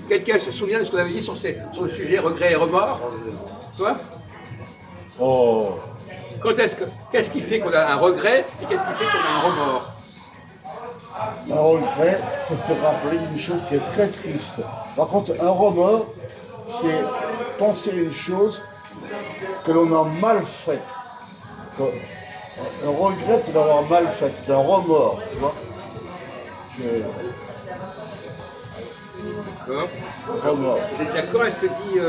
Quelqu'un se souvient de ce qu'on avait dit sur le sujet regret et remords? Toi? Oh, Qu'est-ce qui fait qu'on a un regret et qu'est-ce qui fait qu'on a un remords? un regret, c'est se rappeler d'une chose qui est très triste. Par contre, un remords, c'est penser une chose que l'on a mal faite. Un regret, c'est d'avoir mal fait, c'est un remords, tu vois. D'accord. Remords. Vous êtes d'accord avec ce que dit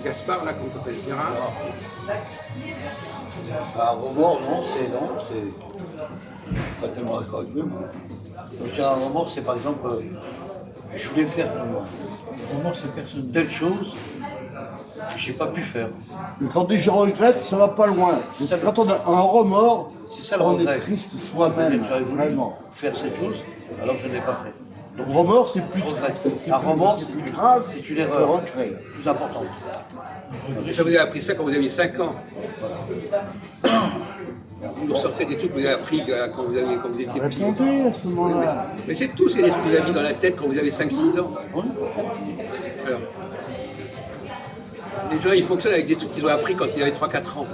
Gaspard, là, comment s'appelle, Gérard? Un remords, non, je suis pas tellement d'accord avec lui. Donc, un remords, c'est par exemple, je voulais faire telle chose que j'ai pas pu faire. Mais quand on dit je regrette, ça va pas loin. C'est quand on a un remords, C'est ça le on regret. est triste soi-même, J'aurais voulu vraiment. faire cette chose, alors je ne l'ai pas fait. Donc remords, c'est plus Je regrette. c'est Un plus- remords, c'est plus grave, c'est une que le erreur regret. plus importante. Ça vous avez appris ça quand vous aviez 5 ans. Vous nous sortez des trucs que vous avez appris quand vous étiez petit. Répondez à ce moment-là. Mais c'est tout, c'est des trucs que vous avez mis dans la tête quand vous avez 5-6 ans. Alors, les gens, ils fonctionnent avec des trucs qu'ils ont appris quand ils avaient 3-4 ans.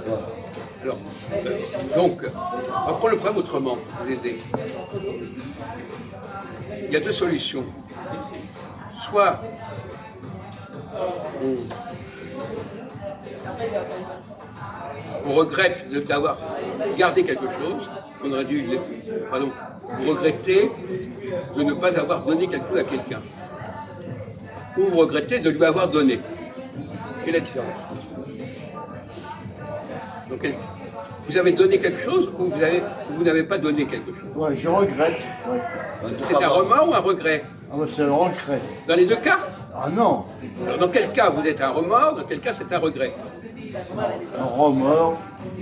Alors, donc, on va prendre le problème autrement, pour vous aider. Il y a deux solutions. Soit on regrette d'avoir gardé quelque chose, qu'on aurait dû, pardon, vous regrettez de ne pas avoir donné quelque chose à quelqu'un. Ou vous regrettez de lui avoir donné. Quelle est la différence? Donc, vous avez donné quelque chose ou vous n'avez pas donné quelque chose? Ouais, je regrette. Ouais. C'est un remords ou un regret? Ah, ouais, c'est un regret. Dans les deux cas? Ah non, Alors, dans quel cas vous êtes un remords, dans quel cas c'est un regret? un remords,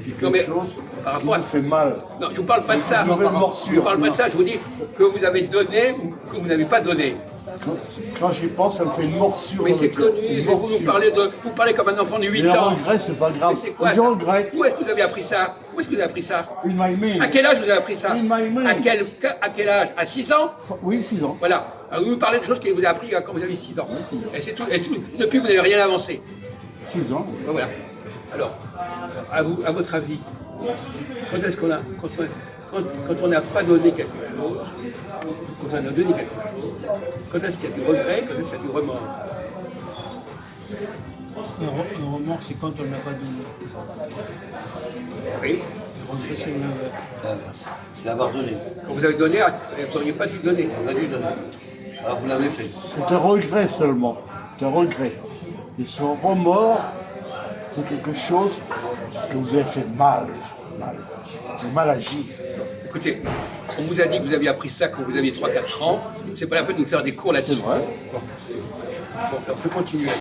c'est Non, mais quelque chose par qui rapport à- vous fait mal. Non, je ne vous parle pas de ça. Une nouvelle Je ne morsure. vous parle pas de ça, je vous dis que vous avez donné ou que vous n'avez pas donné. Quand j'y pense, ça me fait une morsure. Mais dans c'est le cœur. connu, Une vous morsure. parlez comme un enfant de 8 Mais un ans. regret, c'est pas grave. Mais c'est quoi Je ça? regrette. Où est-ce que vous avez appris ça? Où est-ce que vous avez appris ça? In my mind. À quel âge vous avez appris ça? In my mind. À quel âge? À 6 ans? Oui, 6 ans. Voilà. Alors, vous me parlez de choses que vous avez appris quand vous avez 6 ans. Et c'est tout. Et depuis, vous n'avez rien avancé. 6 ans. Ben voilà. Alors, à votre avis, quand est-ce qu'on a, quand on n'a pas donné quelque chose, quand on a donné quelque chose, quand est-ce qu'il y a du regret, quand est-ce qu'il y a du remords? Le remords, c'est quand on n'a pas donné. Oui. Le regret, c'est l'inverse. C'est l'inverse. C'est d'avoir donné. Quand vous avez donné, vous n'auriez pas dû donner. On a dû donner. Alors vous l'avez fait. C'est un regret seulement. C'est un regret. Et ce remords, c'est quelque chose que vous avez fait mal. Mal agi. Écoutez, on vous a dit que vous aviez appris ça quand vous aviez 3-4 ans. C'est pas la peine de nous faire des cours C'est là-dessus. vrai. Bon, on peut continuer.